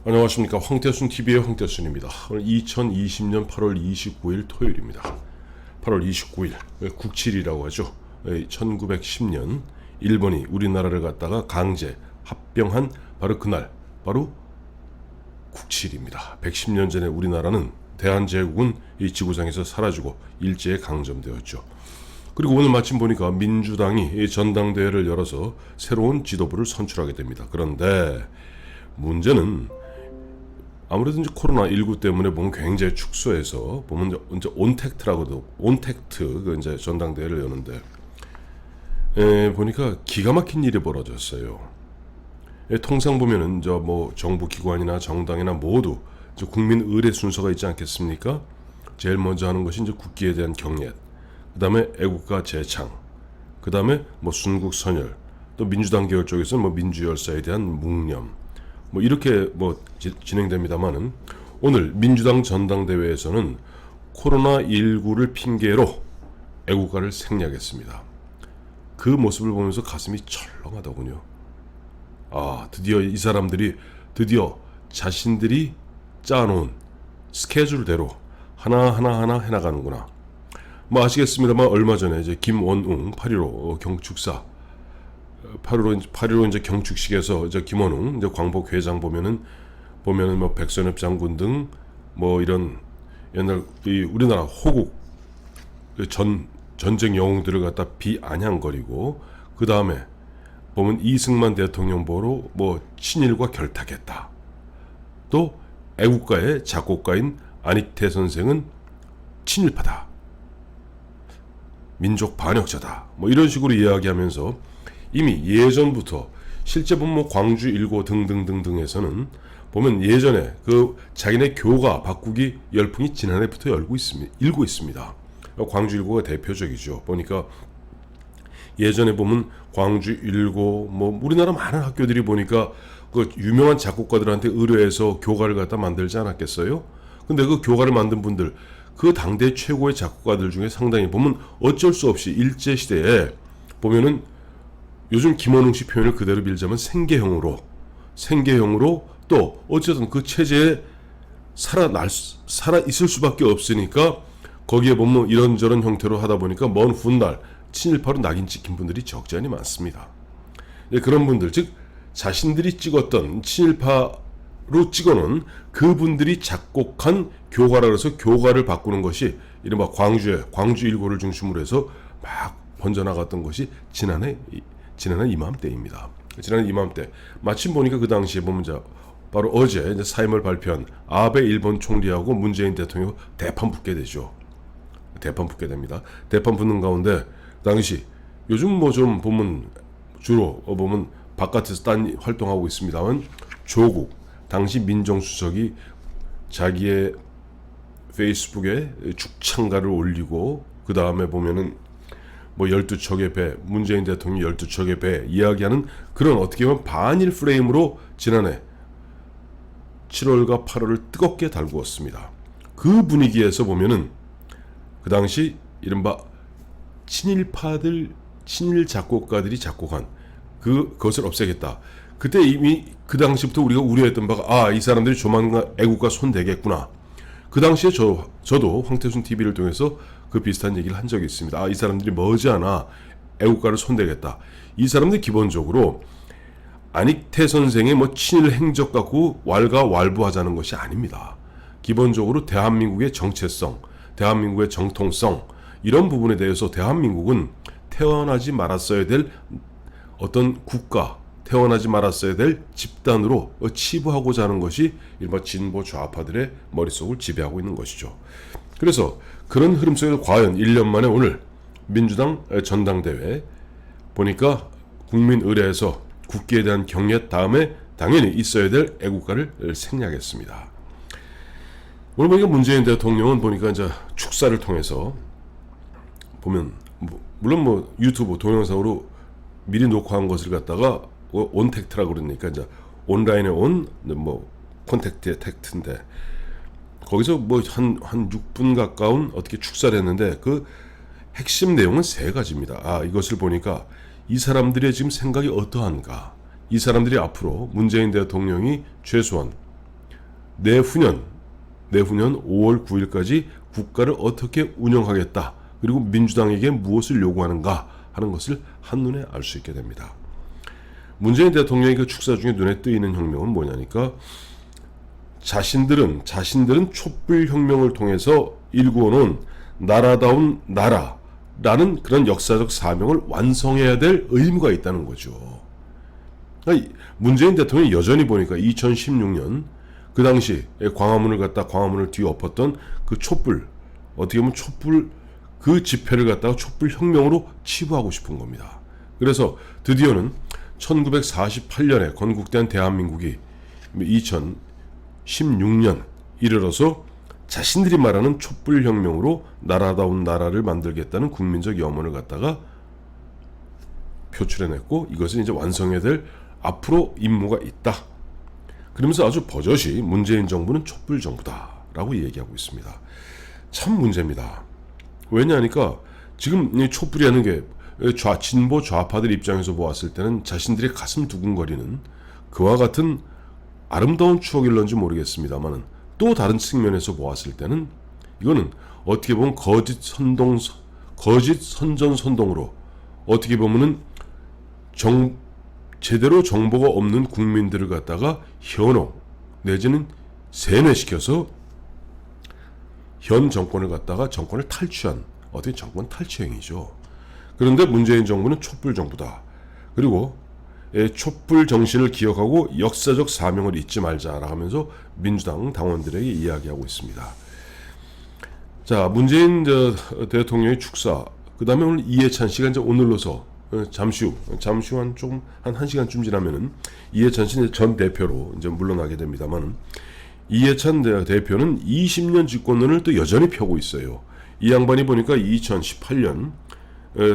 안녕하십니까. 황태순 TV의 황태순입니다. 오늘 2020년 8월 29일 토요일입니다. 8월 29일 국칠이라고 하죠. 1910년 일본이 우리나라를 갖다가 강제 합병한 바로 그날, 바로 국칠입니다. 110년 전에 우리나라는 대한제국은 이 지구상에서 사라지고 일제에 강점되었죠. 그리고 오늘 마침 보니까 민주당이 전당대회를 열어서 새로운 지도부를 선출하게 됩니다. 그런데 문제는 아무래도 이제 코로나19 때문에 보면 굉장히 축소해서 보면 이제 온택트라고도 온택트 이제 전당대회를 여는데 보니까 기가 막힌 일이 벌어졌어요. 통상 보면은 저 뭐 정부 기관이나 정당이나 모두 이제 국민 의례 순서가 있지 않겠습니까? 제일 먼저 하는 것이 이제 국기에 대한 경례, 그다음에 애국가 제창, 그다음에 뭐 순국 선열, 또 민주당 계열 쪽에서는 뭐 민주열사에 대한 묵념, 뭐 이렇게 뭐 진행됩니다만은 오늘 민주당 전당대회에서는 코로나19를 핑계로 애국가를 생략했습니다. 그 모습을 보면서 가슴이 철렁하더군요. 아, 드디어 이 사람들이 드디어 자신들이 짜놓은 스케줄대로 하나하나 해나가는구나. 뭐 아시겠습니다만 얼마 전에 이제 김원웅 8.15 경축사 8.15 이제 경축식에서 이제 김원웅 이제 광복 회장 보면은 뭐 백선엽 장군 등 뭐 이런 옛날 이 우리나라 호국 전쟁 영웅들을 갖다 비아냥거리고 그 다음에 보면 이승만 대통령 보러 뭐 친일과 결탁했다. 또 애국가의 작곡가인 안익태 선생은 친일파다. 민족 반역자다. 뭐 이런 식으로 이야기하면서 이미 예전부터 실제 보면 뭐 광주 1고 등등등등에서는 보면 예전에 그 자기네 교가 바꾸기 열풍이 지난해부터 일고 있습니다. 광주 1고가 대표적이죠. 보니까 예전에 보면 광주 1고 뭐 우리나라 많은 학교들이 보니까 그 유명한 작곡가들한테 의뢰해서 교가를 갖다 만들지 않았겠어요? 근데 그 교가를 만든 분들 그 당대 최고의 작곡가들 중에 상당히 보면 어쩔 수 없이 일제시대에 보면은 요즘 김원웅 씨 표현을 그대로 빌자면 생계형으로 또 어쨌든 그 체제에 살아 있을 수밖에 없으니까 거기에 보면 이런저런 형태로 하다 보니까 먼 훗날 친일파로 낙인 찍힌 분들이 적지 않이 많습니다. 그런 분들, 즉 자신들이 찍었던 친일파로 찍어놓은 그분들이 작곡한 교가라 그래서 교가를 바꾸는 것이 이른바 광주 1고를 중심으로 해서 막 번져나갔던 것이 지난해 이맘때입니다. 지난해 이맘때 마침 보니까 그 당시에 보면 바로 어제 이제 사임을 발표한 아베 일본 총리하고 문재인 대통령 대판 붙게 되죠. 대판 붙게 됩니다. 대판 붙는 가운데 당시 요즘 뭐 좀 보면 주로 보면 바깥에서 딴 활동하고 있습니다만 조국 당시 민정수석이 자기의 페이스북에 축창가를 올리고 그 다음에 보면은 뭐 12척의 배, 문재인 대통령 12척의 배 이야기하는 그런 어떻게 보면 반일 프레임으로 지난해 7월과 8월을 뜨겁게 달구었습니다. 그 분위기에서 보면은 그 당시 이른바 친일 작곡가들이 작곡한 그것을 없애겠다. 그때 이미 그 당시부터 우리가 우려했던 바가 이 사람들이 조만간 애국가 손대겠구나. 그 당시에 저도 황태순 TV를 통해서 그 비슷한 얘기를 한 적이 있습니다. 이 사람들이 머지않아 애국가를 손대겠다. 이 사람들이 기본적으로 안익태 선생의 뭐 친일 행적 갖고 왈가왈부하자는 것이 아닙니다. 기본적으로 대한민국의 정체성, 대한민국의 정통성 이런 부분에 대해서 대한민국은 태어나지 말았어야 될 어떤 국가, 태어나지 말았어야 될 집단으로 치부하고자 하는 것이 일반 진보 좌파들의 머릿속을 지배하고 있는 것이죠. 그래서 그런 흐름 속에서 과연 1년 만에 오늘 민주당 전당대회 보니까 국민 의례에서 국기에 대한 경례 다음에 당연히 있어야 될 애국가를 생략했습니다. 오늘 보니까 문재인 대통령은 보니까 이제 축사를 통해서 보면 물론 뭐 유튜브 동영상으로 미리 녹화한 것을 갖다가 온택트라고 그러니까 이제 온라인에 뭐 콘택트의 텍트인데 거기서 뭐 한 6분 가까운 어떻게 축사를 했는데 그 핵심 내용은 세 가지입니다. 이것을 보니까 이 사람들의 지금 생각이 어떠한가? 이 사람들이 앞으로 문재인 대통령이 최소한 내후년 5월 9일까지 국가를 어떻게 운영하겠다. 그리고 민주당에게 무엇을 요구하는가 하는 것을 한눈에 알 수 있게 됩니다. 문재인 대통령의 그 축사 중에 눈에 띄는 혁명은 뭐냐니까 자신들은 촛불혁명을 통해서 일구어놓은 나라다운 나라라는 그런 역사적 사명을 완성해야 될 의무가 있다는 거죠. 문재인 대통령이 여전히 보니까 2016년 그 당시 광화문을 뒤엎었던 그 촛불, 어떻게 보면 촛불 그 집회를 갖다가 촛불혁명으로 치부하고 싶은 겁니다. 그래서 드디어는 1948년에 건국된 대한민국이 2016년 이르러서 자신들이 말하는 촛불혁명으로 나라다운 나라를 만들겠다는 국민적 염원을 갖다가 표출해냈고 이것은 이제 완성해야 될 앞으로 임무가 있다. 그러면서 아주 버젓이 문재인 정부는 촛불 정부다라고 얘기하고 있습니다. 참 문제입니다. 왜냐하니까 지금 이 촛불이라는 게 진보 좌파들 입장에서 보았을 때는 자신들의 가슴 두근거리는 그와 같은 아름다운 추억일런지 모르겠습니다만 또 다른 측면에서 보았을 때는 이거는 어떻게 보면 거짓 선전선동으로 어떻게 보면은 제대로 정보가 없는 국민들을 갖다가 현혹 내지는 세뇌시켜서 현 정권을 갖다가 정권을 탈취한 어떻게 정권 탈취 행위죠. 그런데 문재인 정부는 촛불 정부다. 그리고 촛불 정신을 기억하고 역사적 사명을 잊지 말자라 하면서 민주당 당원들에게 이야기하고 있습니다. 자, 문재인 대통령의 축사, 그 다음에 오늘 이해찬 씨가 이제 오늘로서 잠시 후 한 1시간쯤 지나면은 이해찬 씨 전 대표로 이제 물러나게 됩니다만 이해찬 대표는 20년 집권론을 또 여전히 펴고 있어요. 이 양반이 보니까 2018년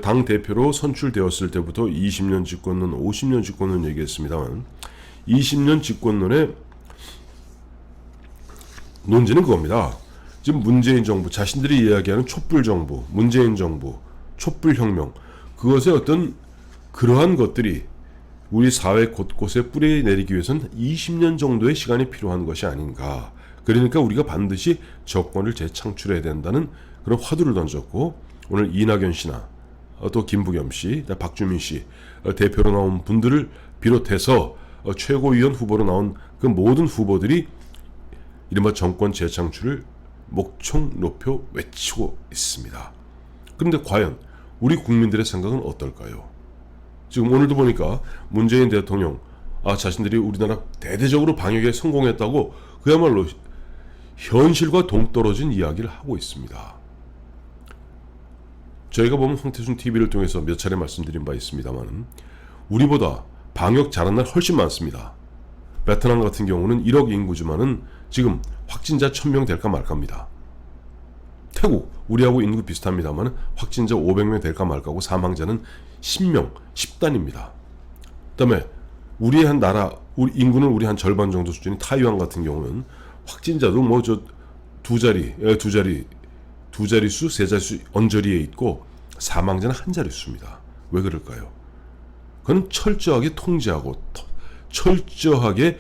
당 대표로 선출되었을 때부터 20년 집권론, 50년 집권론 얘기했습니다만 20년 집권론의 논지는 그겁니다. 지금 문재인 정부, 자신들이 이야기하는 촛불 정부, 문재인 정부, 촛불 혁명, 그것의 어떤 그러한 것들이 우리 사회 곳곳에 뿌리 내리기 위해서는 20년 정도의 시간이 필요한 것이 아닌가. 그러니까 우리가 반드시 정권을 재창출해야 된다는 그런 화두를 던졌고 오늘 이낙연 씨나 또 김부겸 씨, 박주민 씨 대표로 나온 분들을 비롯해서 최고위원 후보로 나온 그 모든 후보들이 이른바 정권 재창출을 목청 높여 외치고 있습니다. 그런데 과연 우리 국민들의 생각은 어떨까요? 지금 오늘도 보니까 문재인 대통령 자신들이 우리나라 대대적으로 방역에 성공했다고 그야말로 현실과 동떨어진 이야기를 하고 있습니다. 저희가 보면 황태순 TV를 통해서 몇 차례 말씀드린 바 있습니다만 우리보다 방역 잘한 날 훨씬 많습니다. 베트남 같은 경우는 1억 인구지만은 지금 확진자 1000명 될까 말까입니다. 태국 우리하고 인구 비슷합니다만 확진자 500명 될까 말까고 사망자는 10명, 10단입니다. 그다음에 우리의 한 나라, 우리 인구는 우리 한 절반 정도 수준인 타이완 같은 경우는 확진자도 뭐 두 자릿수, 세 자릿수 언저리에 있고 사망자는 한 자릿수입니다. 왜 그럴까요? 그건 철저하게 통제하고 철저하게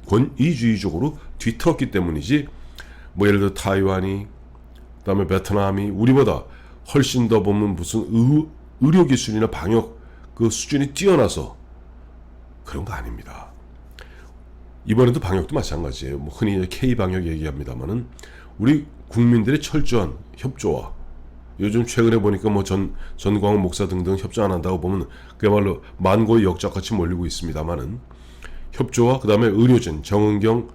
권위주의적으로 뒤틀었기 때문이지. 뭐 예를 들어 타이완이, 그다음에 베트남이 우리보다 훨씬 더 보면 무슨 의료 기술이나 방역 그 수준이 뛰어나서 그런 거 아닙니다. 이번에도 방역도 마찬가지예요. 뭐 흔히 K 방역 얘기합니다만은 우리 국민들의 철저한 협조와 요즘 최근에 보니까 뭐 전광훈 목사 등등 협조 안 한다고 보면 그야말로 만고의 역작같이 몰리고 있습니다만은 협조와 그다음에 의료진 정은경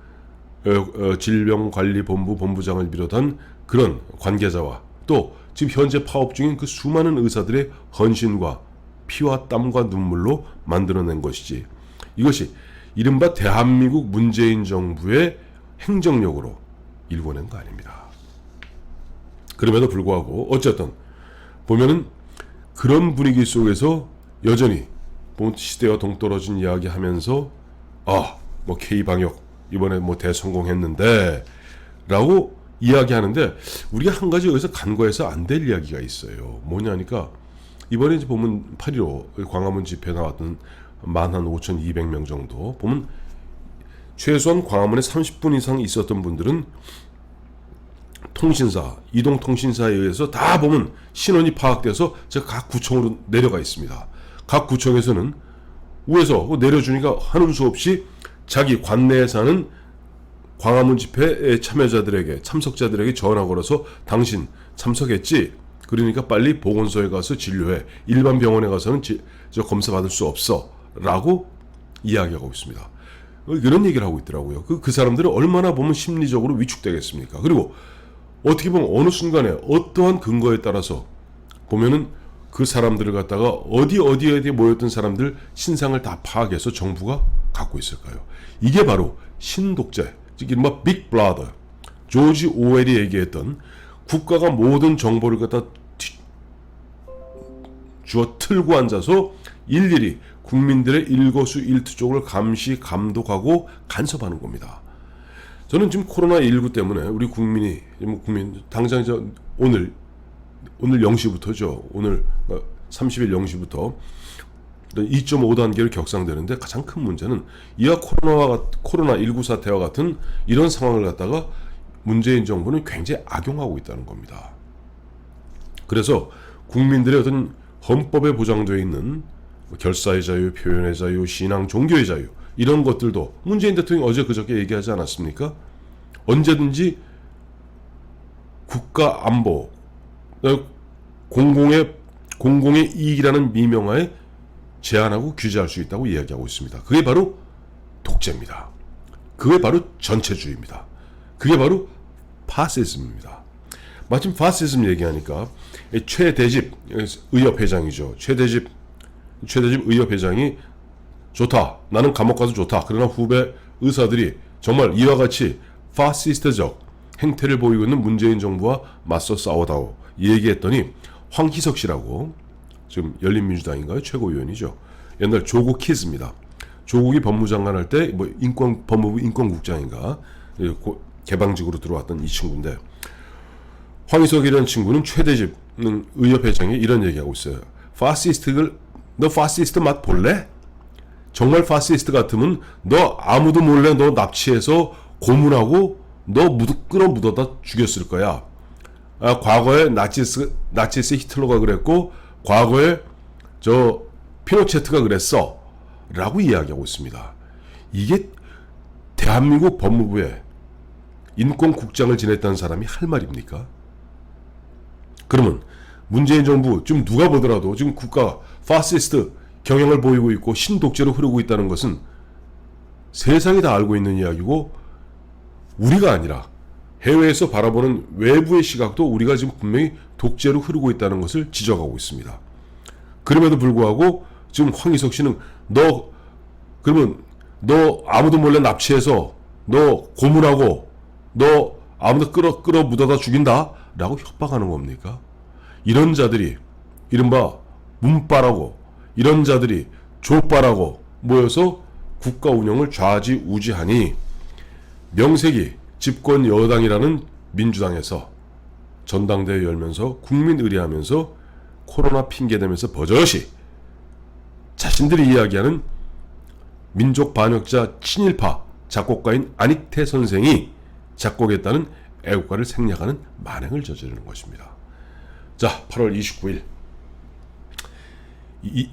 질병관리본부 본부장을 비롯한 그런 관계자와 또 지금 현재 파업 중인 그 수많은 의사들의 헌신과 피와 땀과 눈물로 만들어낸 것이지 이것이 이른바 대한민국 문재인 정부의 행정력으로 일궈낸 거 아닙니다. 그럼에도 불구하고 어쨌든 보면은 그런 분위기 속에서 여전히 시대와 동떨어진 이야기하면서 뭐 K방역 이번에 뭐 대성공했는데 라고 이야기하는데 우리가 한 가지 여기서 간과해서 안 될 이야기가 있어요. 뭐냐니까 이번에 이제 보면 8.15 광화문 집회 나왔던 15,200명 정도 보면 최소한 광화문에 30분 이상 있었던 분들은 통신사, 이동통신사에 의해서 다 보면 신원이 파악돼서 제가 각 구청으로 내려가 있습니다. 각 구청에서는 위에서 내려주니까 하는 수 없이 자기 관내에 사는 광화문 집회 참여자들에게, 참석자들에게 전화 걸어서 당신 참석했지? 그러니까 빨리 보건소에 가서 진료해. 일반 병원에 가서는 검사 받을 수 없어. 라고 이야기하고 있습니다. 이런 얘기를 하고 있더라고요. 그 사람들은 얼마나 보면 심리적으로 위축되겠습니까? 그리고 어떻게 보면 어느 순간에 어떠한 근거에 따라서 보면은 그 사람들을 갖다가 어디에 모였던 사람들 신상을 다 파악해서 정부가 갖고 있을까요? 이게 바로 신독재, 즉 이른바 빅브라더, 조지 오웰이 얘기했던 국가가 모든 정보를 갖다 주어 틀고 앉아서 일일이 국민들의 일거수일투족을 감시, 감독하고 간섭하는 겁니다. 저는 지금 코로나19 때문에 우리 국민 당장 오늘 0시부터죠. 오늘 30일 0시부터 2.5단계로 격상되는데 가장 큰 문제는 이와 코로나19 사태와 같은 이런 상황을 갖다가 문재인 정부는 굉장히 악용하고 있다는 겁니다. 그래서 국민들의 어떤 헌법에 보장되어 있는 결사의 자유, 표현의 자유, 신앙, 종교의 자유 이런 것들도 문재인 대통령이 어제 그저께 얘기하지 않았습니까? 언제든지 국가 안보, 공공의 이익이라는 미명하에 제한하고 규제할 수 있다고 이야기하고 있습니다. 그게 바로 독재입니다. 그게 바로 전체주의입니다. 그게 바로 파시즘입니다. 마침 파시즘 얘기하니까 최대집 의협회장이죠. 최대집 의협회장이 좋다. 나는 감옥 가도 좋다. 그러나 후배 의사들이 정말 이와 같이 파시스트적 행태를 보이고 있는 문재인 정부와 맞서 싸우다오 얘기했더니 황희석 씨라고 지금 열린민주당인가요? 최고위원이죠. 옛날 조국 키즈입니다. 조국이 법무장관 할 때 법무부 인권국장인가 개방직으로 들어왔던 이 친구인데 황희석이라는 친구는 최대집 의협회장이 이런 얘기하고 있어요. 너 파시스트 맛 볼래? 정말 파시스트 같으면 너 아무도 몰래 너 납치해서 고문하고 너 끌어묻어다 죽였을 거야. 과거에 나치스 히틀러가 그랬고 과거에 저 피노체트가 그랬어 라고 이야기하고 있습니다. 이게 대한민국 법무부에 인권국장을 지냈다는 사람이 할 말입니까? 그러면 문재인 정부 지금 누가 보더라도 지금 국가 파시스트 경향을 보이고 있고 신독재로 흐르고 있다는 것은 세상이 다 알고 있는 이야기고 우리가 아니라 해외에서 바라보는 외부의 시각도 우리가 지금 분명히 독재로 흐르고 있다는 것을 지적하고 있습니다. 그럼에도 불구하고 지금 황희석 씨는 그러면 너 아무도 몰래 납치해서 너 고문하고 너 아무도 끌어 묻어다 죽인다 라고 협박하는 겁니까? 이런 자들이 이른바 문빠라고 이런 자들이 족빠라고 모여서 국가 운영을 좌지우지하니 명색이 집권 여당이라는 민주당에서 전당대회 열면서 국민 의례하면서 코로나 핑계대면서 버젓이 자신들이 이야기하는 민족 반역자 친일파 작곡가인 안익태 선생이 작곡했다는 애국가를 생략하는 만행을 저지르는 것입니다. 자, 8월 29일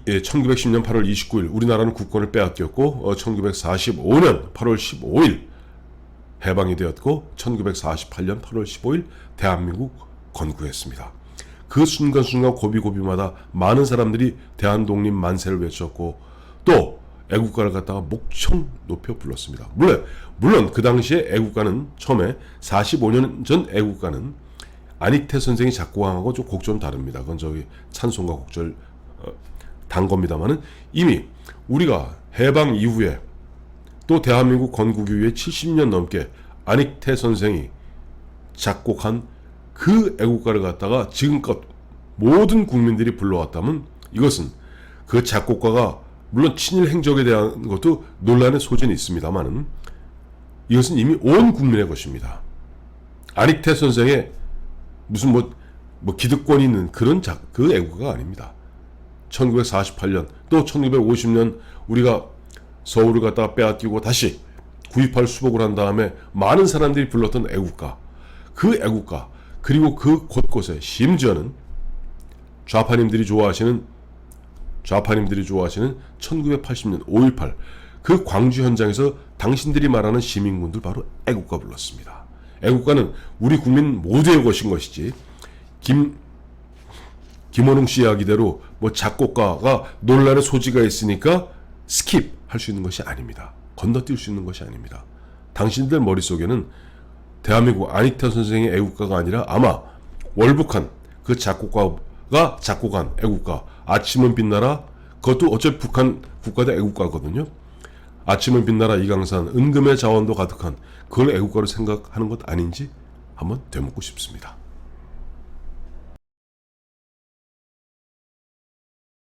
1910년 8월 29일 우리나라는 국권을 빼앗겼고 1945년 8월 15일 해방이 되었고 1948년 8월 15일 대한민국 건국했습니다. 그 순간순간 고비고비마다 많은 사람들이 대한독립 만세를 외쳤고 또 애국가를 갖다가 목청 높여 불렀습니다. 물론 그 당시에 애국가는 처음에 45년 전 애국가는 안익태 선생이 작곡하고 좀 곡 좀 다릅니다. 그건 저기 찬송가 곡절 단 겁니다만은 이미 우리가 해방 이후에 또 대한민국 건국 이후에 70년 넘게 안익태 선생이 작곡한 그 애국가를 갖다가 지금껏 모든 국민들이 불러왔다면 이것은 그 작곡가가 물론 친일 행적에 대한 것도 논란의 소진이 있습니다만은 이것은 이미 온 국민의 것입니다. 안익태 선생의 무슨 기득권이 있는 그 애국가가 아닙니다. 1948년 또 1950년 우리가 서울을 갖다가 빼앗기고 다시 구입할 수복을 한 다음에 많은 사람들이 불렀던 애국가, 그 애국가, 그리고 그 곳곳에 심지어는 좌파님들이 좋아하시는 1980년 5.18 그 광주 현장에서 당신들이 말하는 시민군들 바로 애국가 불렀습니다. 애국가는 우리 국민 모두의 것인 것이지 김원웅 씨 이야기대로 뭐 작곡가가 논란의 소지가 있으니까 스킵 할 수 있는 것이 아닙니다. 건너뛸 수 있는 것이 아닙니다. 당신들 머릿속에는 대한민국 안익태 선생의 애국가가 아니라 아마 월북한 그 작곡가가 작곡한 애국가 아침은 빛나라, 그것도 어차피 북한 국가대 애국가거든요. 아침은 빛나라 이강산 은금의 자원도 가득한 그걸 애국가로 생각하는 것 아닌지 한번 되묻고 싶습니다.